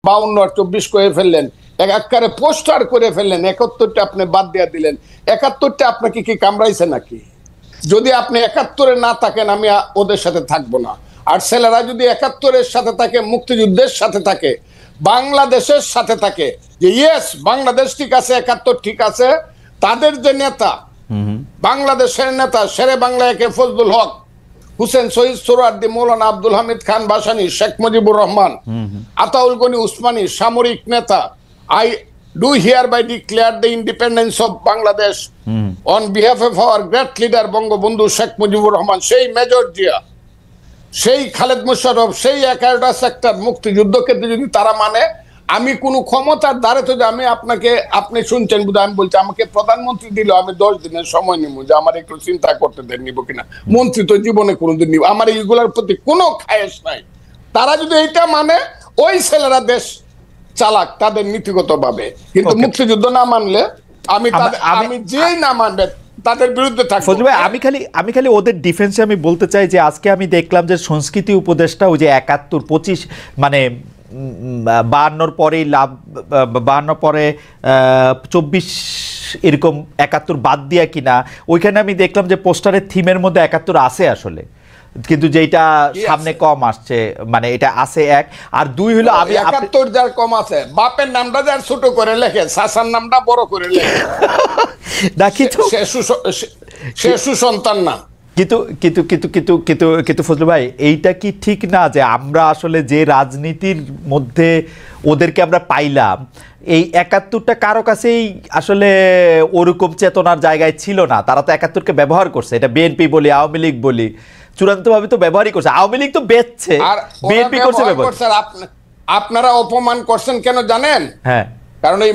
52 আর 24 করে ফেললেন, একাকারে পোস্টার করে ফেললেন, 71টা আপনি বাদ দিয়ে দিলেন। 71টা আপনাকে কি কামড়াইছে নাকি? যদি আপনি 71-এ না থাকেন আমি ওদের সাথে থাকবো না। আর ছেলেরা যদি 71-এর সাথে থাকে, মুক্তিযুদ্ধের সাথে থাকে, বাংলাদেশের সাথে থাকে, যে ইয়েস বাংলাদেশ ঠিক আছে, 71 ঠিক আছে, তাদের যে নেতা, বাংলাদেশের নেতা শেরে বাংলা একে ফজলুল হক, হুসেন শহীদ সোহরাওয়ার্দী, মৌলানা আব্দুল হামিদ খান ভাসানী, শেখ মুজিবুর রহমান, আতাউল গনি উসমানী, সামরিক নেতা, I do hereby declare the independence of Bangladesh on behalf of our great leader Bangabandhu Sheikh Mujibur Rahman, সেই মেজর জিয়া, সেই খালেদ মোশাররফ, সেই 11টা সেক্টর মুক্তিযুদ্ধকে যদি তারা মানে, আমি কোনো ক্ষমতার দ্বারে তো আমি আপনাকে, আপনি শুনছেন বুঝে আমি বলছি, আমাকে প্রধানমন্ত্রী দিল, আমি 10 দিনের সময় নিব যে আমার একটু চিন্তা করতে দেন নিব কিনা। মন্ত্রী তো জীবনে কোনোদিন নিব, আমার এইগুলোর প্রতি কোনো খায়েশ নাই। তারা যদি এইটা মানে, ওই ছেলেরা দেশ চালাক তাদের নীতিগত ভাবে, কিন্তু মুক্তিযুদ্ধ না মানলে আমি যেই না মানবে তাদের বিরুদ্ধে থাকবো। ফজলু ভাই, আমি খালি ওদের ডিফেন্সে আমি বলতে চাই যে আজকে আমি দেখলাম যে সংস্কৃতি উপদেষ্টা ওই যে 71, 25 মানে 52 পরেই 52 পরে 24 এরকম 71 বাদ দিয়া কিনা, ওইখানে আমি দেখলাম যে পোস্টারের থিমের মধ্যে 71 আছে আসলে, কিন্তু যেটা সামনে কম আসছে, মানে এটা আছে 1 আর 2 হলো আমি 71 যার কম আছে, বাপের নামটা যার ছোট করে লেখে, শাসার নামটা বড় করে লেখে না, কিন্তু সে সুসন্তান না। কিন্তু ফজলু ভাই, এইটা কি ঠিক না যে আমরা আসলে যে রাজনীতির মধ্যে ওদেরকে আমরা পাইলাম, এই 71টা কারো কাছেই আসলে ওরকম চেতনার জায়গায় ছিল না, তারা তো 71কে ব্যবহার করছে, এটা বিএনপি বলি, আওয়ামী লীগ বলি, চূড়ান্ত ভাবে তো ব্যবহারই করছে। আওয়ামী লীগ তো বেচছে, বিএনপি করছে ব্যবহার। আপনারা অপমান করছেন কেন জানেন? হ্যাঁ, কারণ এই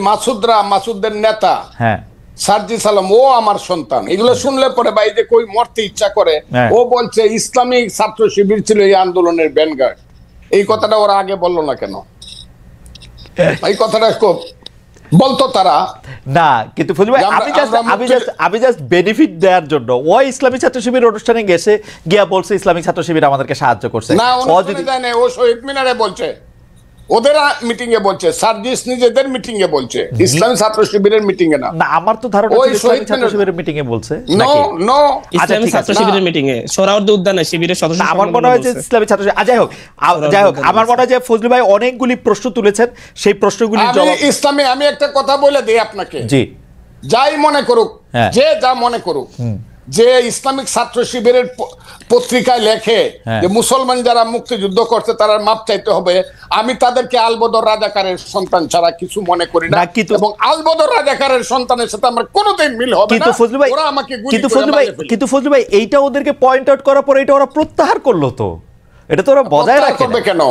মাসুদের নেতা, হ্যাঁ, সার্জিস আলম, ও আমার সন্তান, এগুলো শুনলে পরে ভাই যে কই মরতে ইচ্ছা করে। ও বলছে ইসলামিক ছাত্র শিবির ছিল এই আন্দোলনের ব্যানগার্ড। এই কথাটা ওরা আগে বললো না কেন? এই কথাটা বলতো তারা না। কিন্তু ফজলু ভাই, আমি জাস্ট বেনিফিট দেওয়ার জন্য ওই ইসলামিক ছাত্র শিবির অনুষ্ঠানে গিয়া বলছে ইসলামিক ছাত্র শিবির আমাদেরকে সাহায্য করছে না, ও শহীদ মিনারে বলছে, ওদের মিটিং এ বলছে, সার্জিস নিজেদের মিটিং এ বলছে, ইসলামী ছাত্র শিবিরের মিটিং এ না। না, আমার তো ধারণা ছিল ইসলামী ছাত্র শিবিরের মিটিং এ বলছে। নো, ইসলামী ছাত্র শিবিরের মিটিং এ সোহরাওয়ার্দী উদ্যানে শিবিরের সদস্য, আমার মনে হয় যে ইসলামী ছাত্র, যাই হোক আমার মনে হয় যে ফজলু ভাই অনেকগুলি প্রশ্ন তুলেছেন, সেই প্রশ্নগুলি আমি একটা কথা বলে দিই আপনাকে, জি, যাই মনে করুক, যে যা মনে করুক, যে ইসলামিক ছাত্র শিবিরের পত্রিকায় লেখে যে মুসলমান যারা মুক্তিযুদ্ধ করছে তারা মাপ চাইতে হবে, আমি তাদেরকে আলবদর রাজাকারের সন্তান ছাড়া কিছু মনে করি না, এবং আলবদর রাজাকারের সন্তানের সাথে আমার কোনোদিন মিল হবে না। ওরা আমাকে কিন্তু ফজলু ভাই এইটা ওদেরকে পয়েন্ট আউট করার পর এটা ওরা প্রত্যাহার করলো, তো এটা তো ওরা বজায় রাখবে কেন?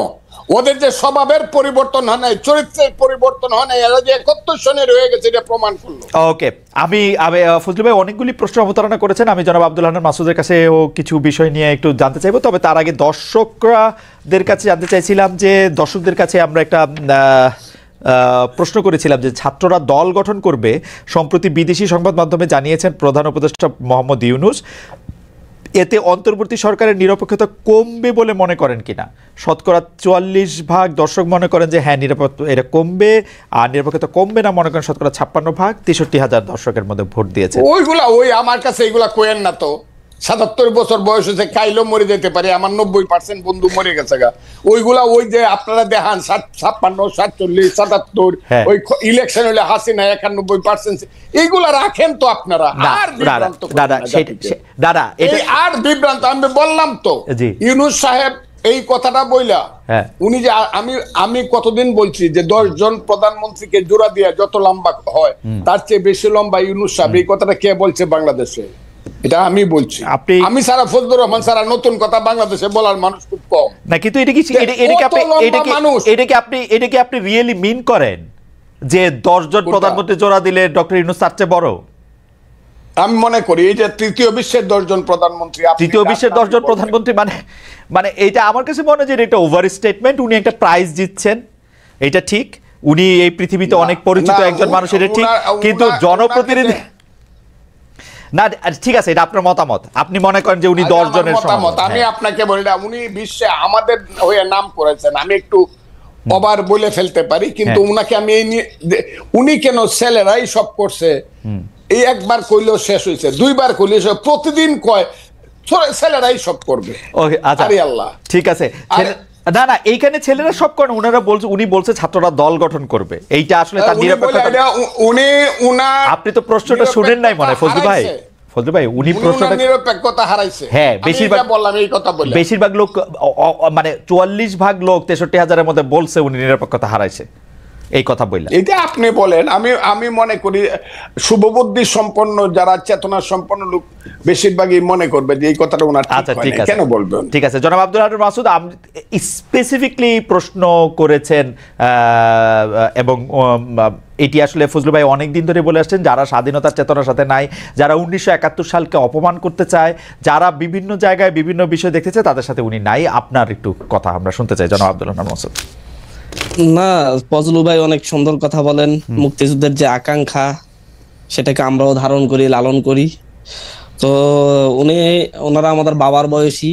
ওদের যে স্বভাবের পরিবর্তন হয় নাই, চরিত্রের পরিবর্তন হয় নাই, এরা যে 71 সনে রয়ে গেছে এটা প্রমাণ করলো। ওকে, আমি ফজলু ভাই অনেকগুলি প্রশ্ন অবতারণা করেছেন, আমি জনাব আব্দুল হান্নান মাসুদের কাছে ও কিছু বিষয় নিয়ে একটু জানতে চাইবো, তবে তার আগে দর্শকদের কাছে জানতে চাইছিলাম যে দর্শকদের কাছে আমরা একটা প্রশ্ন করেছিলাম যে ছাত্ররা দল গঠন করবে, সম্প্রতি বিদেশি সংবাদ মাধ্যমে জানিয়েছেন প্রধান উপদেষ্টা মোহাম্মদ ইউনূস, এতে অন্তর্বর্তী সরকারের নিরপেক্ষতা কমবে বলে মনে করেন কিনা? শতকরা 44% দর্শক মনে করেন যে হ্যাঁ এটা কমবে, আর নিরপেক্ষতা কমবে না মনে করেন শতকরা 56%, 63,000 দর্শকের মধ্যে ভোট দিয়েছে। ওই আমার কাছে এগুলা কোয়েন না তো, 77 বছর বয়স হয়েছে, কাইলো মরে যেতে পারে, আমার 90% বন্ধু মরে গেছে গা। ওইগুলা ওই যে আপনারা দেখান 56, 47, 77, ওই ইলেকশন হলে হাসিনা 91%, এইগুলা রাখেন তো আপনারা। আর বিভ্রান্ত আর বিভ্রান্ত, আমি বললাম তো ইউনূস সাহেব এই কথাটা বইলা, উনি যে আমি কতদিন বলছি যে 10 জন প্রধানমন্ত্রীকে জোড়া দিয়া যত লম্বা হয় তার চেয়ে বেশি লম্বা ইউনূস সাহেব। এই কথাটা কে বলছে বাংলাদেশে? এটা আমি বলছি। আমি সারা ফজলুর রহমান সারা নতুন কথা বাংলাদেশে বলার মানুষ খুব কম না, কিন্তু এটাকে আপনি রিয়েলি মিন করেন যে 10 জন প্রধানমন্ত্রী জোড়া দিলে ডক্টর ইউনূস তার চেয়ে বড়? আমি মনে করি এই যে তৃতীয় বিশ্বের 10 জন প্রধানমন্ত্রী, তৃতীয় বিশ্বের 10 জন প্রধানমন্ত্রী মানে এইটা আমার কাছে মনে হয় যে এটা ওভার স্টেটমেন্ট। উনি একটা প্রাইজ দিচ্ছেন, এটা ঠিক, উনি এই পৃথিবীতে অনেক পরিচিত একজন মানুষ, এটা ঠিক, কিন্তু জনপ্রতিনিধি না। ঠিক আছে, এটা আপনার মতামত, আপনি মনে করেন যে উনি 10 জনের মতামত। আমি আপনাকে বলি না, উনি বিশ্বে আমাদের হয়ে নাম করেছেন। আমি একটু আবার বলে ফেলতে পারি, কিন্তু উনাকে আমি এই নিয়ে উনি কেন ছেলেরাই সব করছে এই একবার কইলেও শেষ হয়েছে, দুইবার কইলে প্রতিদিন কয় ছেলেরাই সব করবে। ওকে, আচ্ছা, আরে আল্লাহ, ঠিক আছে। না না, এইখানে ছেলেরা সব করেন, ওনারা বলছে, উনি বলছে ছাত্ররা দল গঠন করবে, এইটা আসলে তার নিরপেক্ষতা। আপনি তো প্রশ্নটা শুনেন নাই মনে হয় ফজলু ভাই। ফজলু ভাই, উনি প্রশ্নটা নিরপেক্ষতা হারাইছে। হ্যাঁ, বেশিরভাগ বললাম এই কথা বলে, বেশিরভাগ লোক মানে 44 ভাগ লোক 63,000-এর মধ্যে বলছে উনি নিরপেক্ষতা হারাইছে, এই কথা বললেন। এটা আপনি বলেন, আমি মনে করি শুভবুদ্ধি সম্পন্ন যারা চেতনা সম্পন্ন লোক বেশিরভাগই মনে করবে যে এই কথাটা ওনার ঠিক হয় না, কেন বলবেন? ঠিক আছে, জনাব আব্দুল হান্নান মাসুদ স্পেসিফিকলি প্রশ্ন করেছেন, এবং এটি আসলে ফজলু ভাই অনেকদিন ধরে বলে আসছেন, যারা স্বাধীনতার চেতনার সাথে নাই, যারা 1971 সালকে অপমান করতে চায়, যারা বিভিন্ন জায়গায় বিভিন্ন বিষয় দেখতে চায়, তাদের সাথে উনি নাই। আপনার একটু কথা আমরা শুনতে চাই জনাব আব্দুল হান্নান মাসুদ। না, ফজলু ভাই অনেক সুন্দর কথা বলেন। মুক্তিযুদ্ধের যে আকাঙ্ক্ষা সেটাকে আমরাও ধারণ করি, লালন করি। তো ওনারা আমাদের বাবার বয়সী।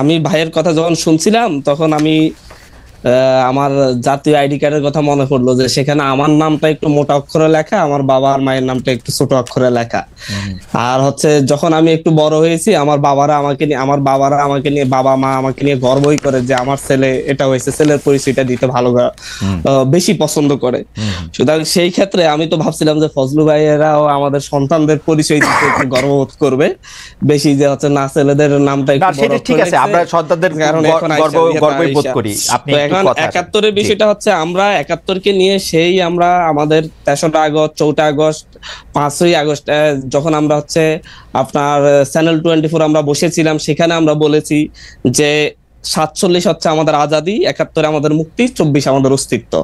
আমি ভাইয়ের কথা যখন শুনছিলাম তখন আমি আমার জাতীয় আইডি কার্ডের কথা মনে পড়লো, যে সেখানে আমার নামটা একটু মোটা অক্ষরে লেখা, আমার বাবা আর মায়ের নামটা একটু ছোট অক্ষরে লেখা। আর হচ্ছে যখন আমি একটু বড় হয়েছি, আমার বাবা মা আমাকে নিয়ে গর্বই করে যে আমার ছেলে এটা হয়েছে, ছেলের পরিচয়টা দিতে ভালো বেশি পছন্দ করে। সুতরাং সেই ক্ষেত্রে আমি তো ভাবছিলাম যে ফজলু ভাইয়েরাও আমাদের সন্তানদের পরিচয় দিতে একটু গর্ববোধ করবে বেশি, যে হচ্ছে না ছেলেদের নামটা একটু বড়। ঠিক আছে, আমরা সন্তানদের গর্বই বোধ করি। আপনি 71-এর বিষয়টা হচ্ছে, আমরা 71-কে নিয়ে সেই আমরা আমাদের 3রা আগস্ট, 4টা আগস্ট, 5ই আগস্ট যখন আমরা হচ্ছে আপনার চ্যানেল 24 আমরা বসেছিলাম, সেখানে আমরা বলেছি যে 47 হচ্ছে আমাদের আজাদি, 71 আমাদের মুক্তি, 24 আমাদের অস্তিত্ব।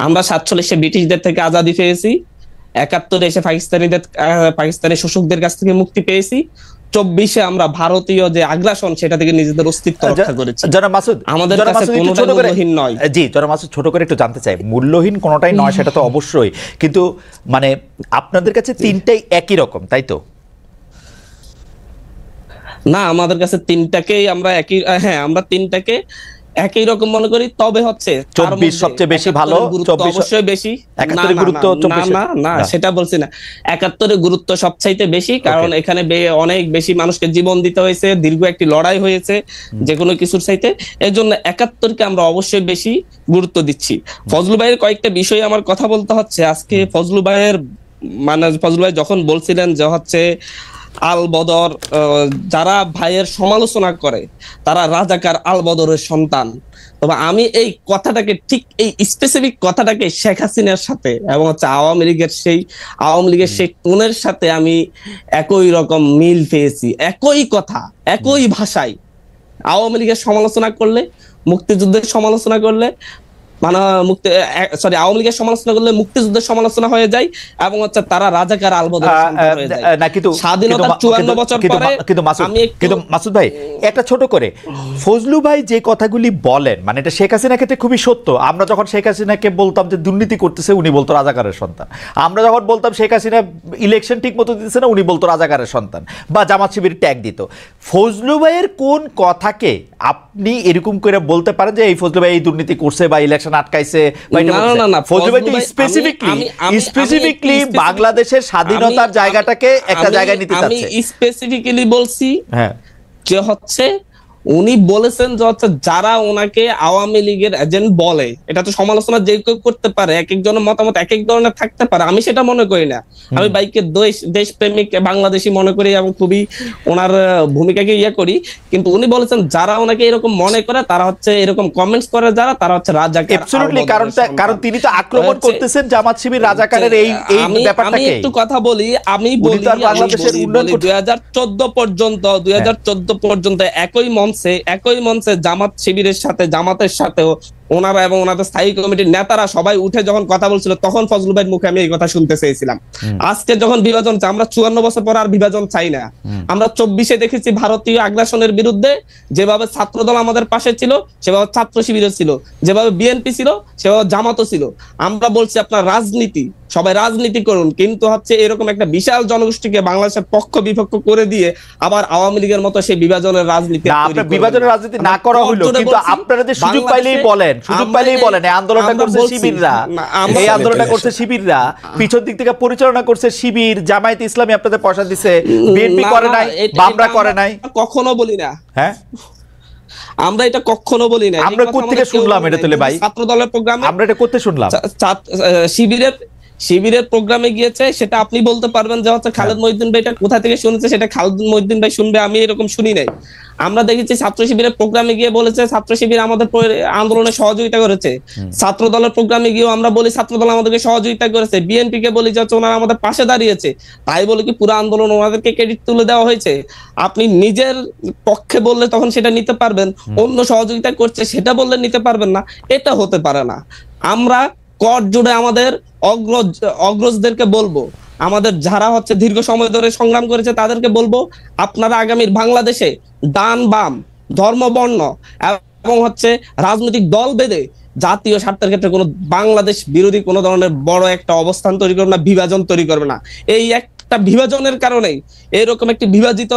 আমরা 47-এ ব্রিটিশদের থেকে আজাদি পেয়েছি, 71-এ এসে পাকিস্তানি শোষকদের কাছ থেকে মুক্তি পেয়েছি, 24-এ আমরা ভারতীয় যে আগ্রাসন সেটা থেকে নিজেদের অস্তিত্ব রক্ষা করেছি। জনাব মাসুদ, আমাদের কাছে কোনোটাই মূল্যহীন নয়। জি জনাব মাসুদ, ছোট করে একটু জানতে চাই, মূল্যহীন কোনোটাই নয় সেটা তো অবশ্যই, কিন্তু মানে আপনাদের কাছে তিনটাই একই রকম, তাই তো? না, আমাদের কাছে তিনটাকেই আমরা একই, হ্যাঁ আমরা তিনটাকে একই রকম মনে করি। তবে হচ্ছে 24 সবচেয়ে বেশি ভালো, 24 অবশ্যই বেশি। 71-এর গুরুত্ব না সেটা বলছি না, 71-এর গুরুত্ব সবচাইতে বেশি, কারণ এখানে অনেক বেশি মানুষকে জীবন দিতে হয়েছে, দীর্ঘ একটি লড়াই হয়েছে যে কোনো কিছুর চাইতে। এর জন্য 71-কে আমরা অবশ্যই বেশি গুরুত্ব দিচ্ছি। ফজলু ভাইয়ের কয়েকটা বিষয়ে আমার কথা বলতে হচ্ছে আজকে। ফজলু ভাই যখন বলছিলেন যে হচ্ছে আল বদর, যারা ভাইয়ের সমালোচনা করে তারা রাজাকার আল বদরের সন্তান। তবে আমি এই কথাটাকে, ঠিক এই স্পেসিফিক কথাটাকে শেখ হাসিনার সাথে এবং হচ্ছে আওয়ামী লীগের সেই টোনের সাথে আমি একই রকম মিল পেয়েছি। একই কথা, একই ভাষায় আওয়ামী লীগের সমালোচনা করলে, মুক্তিযুদ্ধের সমালোচনা করলে আওয়ামী লীগের সমালোচনা করলে মুক্তিযুদ্ধের সমালোচনা হয়ে যায়, এবং হচ্ছে তারা রাজাকার আল বদর হয়ে যায়। স্বাধীনতার 54 বছর পরে। কিন্তু মাসুদ ভাই, একটা ছোট করে, ফজলু ভাই যে কথাগুলি বলেন, মানে এটা শেখ হাসিনার ক্ষেত্রে খুবই সত্য। আমরা যখন শেখ হাসিনাকে বলতাম যে দুর্নীতি করতেছে, উনি বলতো রাজাকারের সন্তান। আমরা যখন বলতাম শেখ হাসিনা ইলেকশন ঠিক মতো দিতেছে না, উনি বলতো রাজাকারের সন্তান বা জামাত শিবির ট্যাগ দিত। ফজলু ভাইয়ের কোন কথাকে আপনি এরকম করে বলতে পারেন যে এই ফজলু ভাই এই দুর্নীতি করছে বা ইলেকশন আটকাইছে? ফজলু ভাই তো স্পেসিফিকলি বাংলাদেশের স্বাধীনতার জায়গাটাকে একটা জায়গায় নিতে চাচ্ছে। আমি স্পেসিফিক্যালি বলছি যে হচ্ছে উনি বলেছেন যে হচ্ছে যারা ওনাকে আওয়ামী লীগের এজেন্ট বলে, এটা তো সমালোচনা যে কেউ করতে পারে, এক একজনের মতামত এক এক ধরনের থাকতে পারে, আমি সেটা মনে করি না। আমি বাইকে দেশপ্রেমিক বাংলাদেশি মনে করি এবং খুবই ওনার ভূমিকাকে করি। কিন্তু উনি বলেছেন যারা ওনাকে এরকম মনে করে, তারা হচ্ছে এরকম কমেন্টস করে, যারা তারা হচ্ছে রাজাকার। অ্যাবসলিউটলি, কারণ তিনি তো আক্রমণ করতেছেন জামাত শিবির রাজাকারের এই ব্যাপারটাকে। আমি একটু কথা বলি, আমি বলি বাংলাদেশের 2014 পর্যন্ত একই মঞ্চে জামাত শিবিরের সাথে, জামাতের সাথেও ওনারা এবং ওনাদের স্থায়ী কমিটির নেতারা সবাই উঠে যখন কথা বলছিল, তখন ফজলু ভাইয়ের মুখে আমি এই কথা শুনতে চেয়েছিলাম। আজকে যখন বিভাজন, আমরা 54 বছর পর আর বিভাজন চাই না। আমরা 24-এ দেখেছি ভারতীয় আগ্রাসনের বিরুদ্ধে যেভাবে ছাত্রদল আমাদের পাশে ছিল, সেভাবে ছাত্র শিবিরও ছিল, যেভাবে বিএনপি ছিল সেভাবে জামাতও ছিল। আমরা বলছি আপনার রাজনীতি, সবাই রাজনীতি করুন, কিন্তু হচ্ছে এরকম একটা বিশাল জনগোষ্ঠীকে বাংলাদেশের পক্ষ বিপক্ষ করে দিয়ে আবার আওয়ামী লীগের মতো সেই বিভাজনের রাজনীতি না করা হলো। কিন্তু আপনারা যে সুযোগ পাইলেই বলেন সুযোগ আমরা পাইলেই বলেন এই আন্দোলনটা আমরা করছে বলছি, শিবিররা, না, আমরা এই চলে আন্দোলনটা চলে করছে আসেন। শিবিররা, পিছন দিক থেকে পরিচালনা করছে শিবির, জামায়াতে ইসলামী আপনাদের পয়সা দিছে, বিএনপি না, করে না, নাই, এটা বামরা আমরা করে নাই। কখনো বলি না, হ্যাঁ, আমরা এটা কখনো বলি না। আমরা কোত্থেকে শুনলাম এটা তাহলে ভাই? ছাত্র দলের প্রোগ্রামে আমরা এটা করতে শুনলাম। শিবিরের শিবিরের প্রোগ্রামে গিয়েছে, সেটা আপনি বলতে পারবেন যে হচ্ছে খালেদ মহিউদ্দিন ভাই এটা কোথা থেকে শুনেছে, সেটা খালেদ মহিউদ্দিন ভাই শুনবে, আমি এরকম শুনি নাই। আমরা দেখেছি ছাত্র শিবিরের প্রোগ্রামে গিয়ে বলেছে ছাত্র শিবির আমাদের আন্দোলনে সহযোগিতা করেছে। ছাত্র দলের প্রোগ্রামে গিয়েও আমরা বলি ছাত্র দল আমাদেরকে সহযোগিতা করেছে। বিএনপি কে বলি যে হচ্ছে ওনারা আমাদের পাশে দাঁড়িয়েছে, তাই বলে কি পুরো আন্দোলন ওনাদেরকে ক্রেডিট তুলে দেওয়া হয়েছে? আপনি নিজের পক্ষে বললে তখন সেটা নিতে পারবেন, অন্য সহযোগিতা করছে সেটা বললে নিতে পারবেন না, এটা হতে পারে না। আমরা কট জুড়ে আমাদের অগ্রজদেরকে বলবো, আমাদের যারা হচ্ছে দীর্ঘ সময় ধরে সংগ্রাম করেছে তাদেরকে বলবো, আপনারা আগামীর বাংলাদেশে ডান বাম ধর্ম বর্ণ এবং হচ্ছে রাজনৈতিক দল বেঁধে জাতীয় স্বার্থের ক্ষেত্রে কোনো বাংলাদেশ বিরোধী কোনো ধরনের বড় একটা অবস্থান তৈরি করবে না, বিভাজন তৈরি করবে না। এই একটা বিভাজনের কারণেই, এরকম একটি বিভাজিত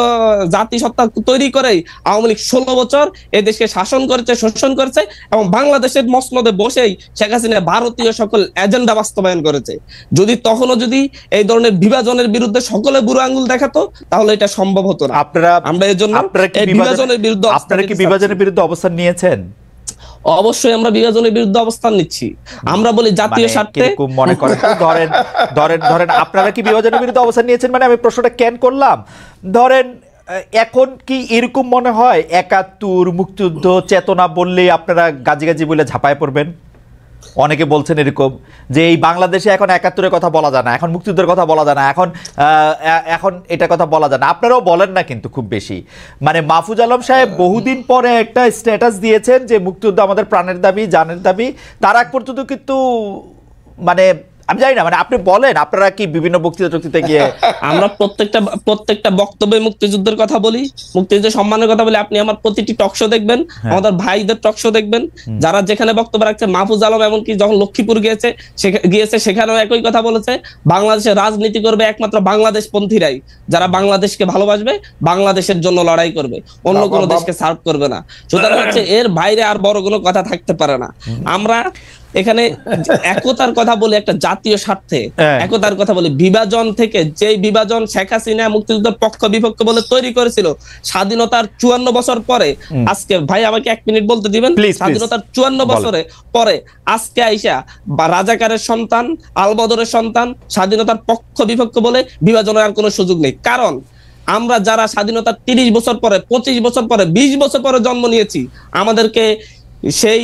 জাতিসত্তা তৈরি করেই আওয়ামী লীগ 16 বছর এই দেশকে শাসন করেছে, শোষণ করেছে এবং বাংলাদেশের মসনদে বসেই শেখ হাসিনা ভারতীয় সকল এজেন্ডা বাস্তবায়ন করেছে। যদি তখনও যদি এই ধরনের বিভাজনের বিরুদ্ধে সকলে বুড়ো আঙ্গুল দেখাতো, তাহলে এটা সম্ভব হতো না। আমরা এই জন্য বিভাজনের বিরুদ্ধে, আপনারা কি বিভাজনের বিরুদ্ধে অবস্থান নিয়েছেন? অবশ্যই আমরা বিভাজনের বিরুদ্ধে অবস্থান নিচ্ছি। আমরা বলি জাতীয় স্বার্থে কিরকম মনে করেন তো? ধরেন ধরেন ধরেন আপনারা কি বিভাজনের বিরুদ্ধে অবস্থান নিয়েছেন? মানে আমি প্রশ্নটা কেন করলাম, ধরেন এখন কি এরকম মনে হয় 71 মুক্তিযুদ্ধ চেতনা বললেই আপনারা গাজি গাজি বলে ঝাঁপায় পড়বেন? অনেকে বলছেন এরকম যে এই বাংলাদেশে এখন 71-এর কথা বলা যায় না, এখন মুক্তিযুদ্ধের কথা বলা যায় না, এখন এটার কথা বলা যায় না। আপনারাও বলেন না কিন্তু খুব বেশি। মানে মাহফুজ আলম সাহেব বহুদিন পরে একটা স্ট্যাটাস দিয়েছেন যে মুক্তিযুদ্ধ আমাদের প্রাণের দাবি, জানের দাবি। তার আগ পর্যন্ত কিন্তু মানে আমি জানি না, মানে আপনি বলেন আপনারা কি বিভিন্ন বক্তৃতা গিয়ে আমরা প্রত্যেকটা বক্তব্যে মুক্তিযুদ্ধের কথা বলি, মুক্তিযুদ্ধের সম্মানের কথা বলি। আপনি আমার প্রতিটি টকশো দেখবেন, আমাদের ভাইদের টকশো দেখবেন, যারা যেখানে বক্তব্য রাখছে। মাহফুজ আলম এমনকি যখন লক্ষ্মীপুর গিয়েছে সেখানেও একই কথা বলেছে, বাংলাদেশে রাজনীতি করবে একমাত্র বাংলাদেশ পন্থীরাই, যারা বাংলাদেশকে ভালোবাসবে, বাংলাদেশের জন্য লড়াই করবে, অন্য কোনো দেশকে সার্ভ করবে না। সুতরাং হচ্ছে এর বাইরে আর বড় কোনো কথা থাকতে পারে না। আমরা এখানে একতার কথা বলি, একটা জাতীয় স্বার্থে একতার কথা বলি। বিভাজন থেকে, যে বিভাজন শেখ হাসিনা মুক্তিযুদ্ধের পক্ষ বিপক্ষ বলে তৈরি করেছিল, স্বাধীনতার 54 বছর পরে আজকে, ভাই আমাকে 1 মিনিট বলতে দিবেন, স্বাধীনতার 54 বছরে পরে আজকে আইসা বা রাজাকারের সন্তান, আলবদরের সন্তান স্বাধীনতার পক্ষ বিপক্ষ বলে বিভাজনের আর কোনো সুযোগ নেই। কারণ আমরা যারা স্বাধীনতার 30 বছর পরে, 25 বছর পরে, 20 বছর পরে জন্ম নিয়েছি, আমাদেরকে সেই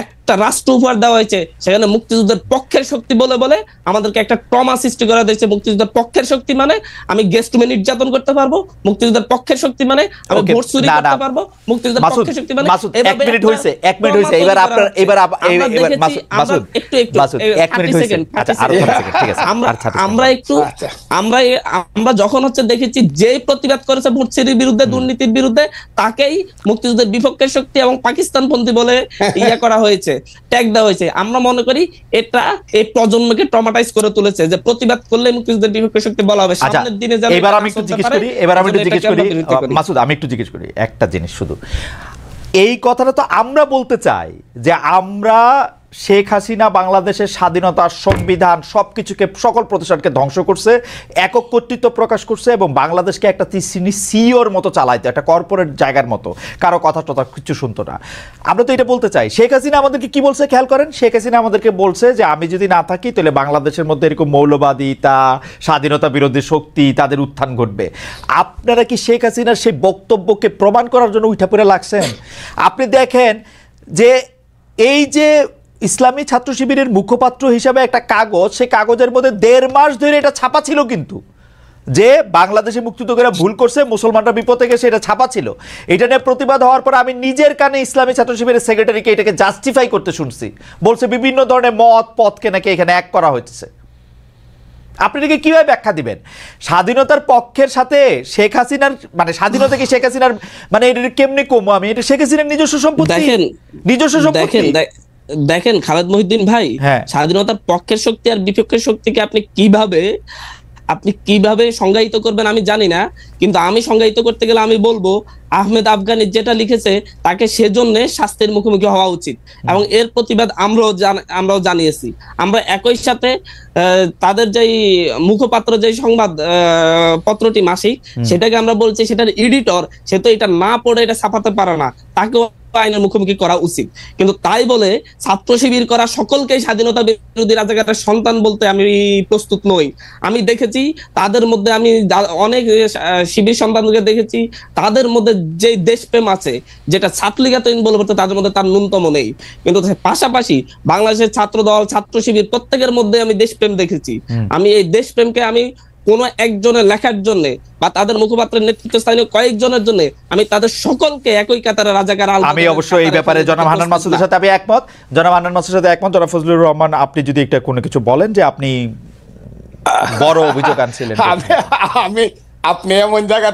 একটা রাষ্ট্র উপহার দেওয়া হয়েছে, সেখানে মুক্তিযুদ্ধের পক্ষের শক্তি বলে বলে আমাদেরকে একটা ট্রমা সৃষ্টি করা হয়েছে। মুক্তিযুদ্ধের পক্ষের শক্তি মানে আমি গেস্ট রুমে নির্যাতন করতে পারবো, মুক্তিযুদ্ধের পক্ষের শক্তি মানে আমি ভোট চুরি করতে পারবো, মুক্তিযুদ্ধের পক্ষের শক্তি মানে মাসুদ 1 মিনিট হইছে, 1 মিনিট হইছে। এবার আপনারা এবার মাসুদ একটু 1 মিনিট হইছে। আচ্ছা আর 30 সেকেন্ড, ঠিক আছে। আমরা যখন হচ্ছে দেখেছি যেই প্রতিবাদ করেছে ভোট চুরির বিরুদ্ধে, দুর্নীতির বিরুদ্ধে, তাকেই মুক্তিযুদ্ধের বিপক্ষের শক্তি এবং পাকিস্তানপন্থী বলে ইয়া করা হয়েছে, ট্যাগ দেওয়া হয়েছে। আমরা মনে করি এটা এই প্রজন্মকে ট্রমাটাইজ করে তুলেছে, যে প্রতিবাদ করলে মুক্তিযুদ্ধের বিপক্ষে শক্তি বলা হবে। সামনের দিনে যারা এবার আমি একটু জিজ্ঞেস করি মাসুদ, আমি একটু জিজ্ঞেস করি একটা জিনিস শুধু। এই কথাটা তো আমরা বলতে চাই যে আমরা শেখ হাসিনা বাংলাদেশের স্বাধীনতা, সংবিধান সবকিছুকে, সকল প্রতিষ্ঠানকে ধ্বংস করছে, একক কর্তৃত্ব প্রকাশ করছে এবং বাংলাদেশকে একটা সিওর মতো চালাইতো, একটা কর্পোরেট জায়গার মতো, কারো কথা টথা কিছু শুনতো না। আমরা তো এটা বলতে চাই। শেখ হাসিনা আমাদেরকে কি বলছে খেয়াল করেন, শেখ হাসিনা আমাদেরকে বলছে যে আমি যদি না থাকি তাহলে বাংলাদেশের মধ্যে এরকম মৌলবাদিতা, স্বাধীনতা বিরোধী শক্তি, তাদের উত্থান ঘটবে। আপনারা কি শেখ হাসিনার সেই বক্তব্যকে প্রমাণ করার জন্য উঠা পড়ে লাগছেন? আপনি দেখেন যে এই যে ইসলামী ছাত্র শিবিরের মুখপাত্র হিসাবে একটা কাগজ, সেই কাগজের মধ্যে 1.5 মাস ধরে এটা ছাপা ছিল, কিন্তু যে বাংলাদেশে মুক্তিযুদ্ধরা ভুল করছে, মুসলমানরা বিপদে গেছে, এটা ছাপা ছিল। এটা নিয়ে প্রতিবাদ হওয়ার পর আমি নিজের কানে ইসলামী ছাত্র শিবিরের সেক্রেটারিকে এটাকে জাস্টিফাই করতে শুনছি, বলছে বিভিন্ন ধরনের মত পথকে নাকি এখানে এক করা হয়েছে। আপনি এটাকে কিভাবে ব্যাখ্যা দিবেন? স্বাধীনতার পক্ষের সাথে শেখ হাসিনার, মানে স্বাধীনতা কি শেখ হাসিনার, মানে এটা কেমনে কমো আমি, এটা শেখ হাসিনার নিজস্ব সম্পত্তি, নিজস্ব সম্পত্তি। দেখেন খালেদ মহিউদ্দিন ভাই, স্বাধীনতার পক্ষের শক্তি আর বিপক্ষের শক্তিকে আপনি কিভাবে আপনি কিভাবে সংজ্ঞায়িত করবেন আমি জানি না, কিন্তু আমি সংজ্ঞায়িত করতে গেলে আমি বলবো আহমেদ আফগানি যেটা লিখেছে তাকে সেজন্য শাস্তির মুখোমুখি হওয়া উচিত, এবং এর প্রতিবাদ আমরাও জানিয়েছি। আমরা একই সাথে তাদের যেই মুখপাত্র যে সংবাদ পত্রটি মাসিক, সেটাকে আমরা বলছি সেটার এডিটর, সে তো এটা না পড়ে এটা ছাপাতে পারে না, তাকেও আইনের মুখোমুখি করা উচিত। কিন্তু তাই বলে ছাত্র শিবির করা সকলকেই স্বাধীনতা বিরোধী রাজাকারের সন্তান বলতে আমি প্রস্তুত নই। আমি দেখেছি তাদের মধ্যে, আমি অনেক শিবির সন্তানকে দেখেছি, তাদের মধ্যে যে দেশপ্রেম আছে, যেটা ছাত্রলীগ এতদিন বলে পড়তো তাদের মধ্যে তার ন্যূনতম নেই। কিন্তু পাশাপাশি বাংলাদেশের ছাত্র দল, ছাত্র শিবির প্রত্যেকের মধ্যে আমি দেশপ্রেম দেখেছি। আমি এই দেশপ্রেমকে আমি কোন একজনের লেখার জন্য বা তাদের মুখপাত্রের নেতৃত্বস্থানীয় কয়েকজনের জন্য আমি তাদের সকলকে একই কাতারে রাজাকার। আমি অবশ্যই এই ব্যাপারে জনাব হান্নান মাসুদের সাথে আমি একমত, জনাব হান্নান মাসুদের সাথে একমত। জনাব ফজলুর রহমান, আপনি যদি একটা কোনো কিছু বলেন যে আপনি বড় অভিযোগ আনছিলেন। আপনি এমন জায়গা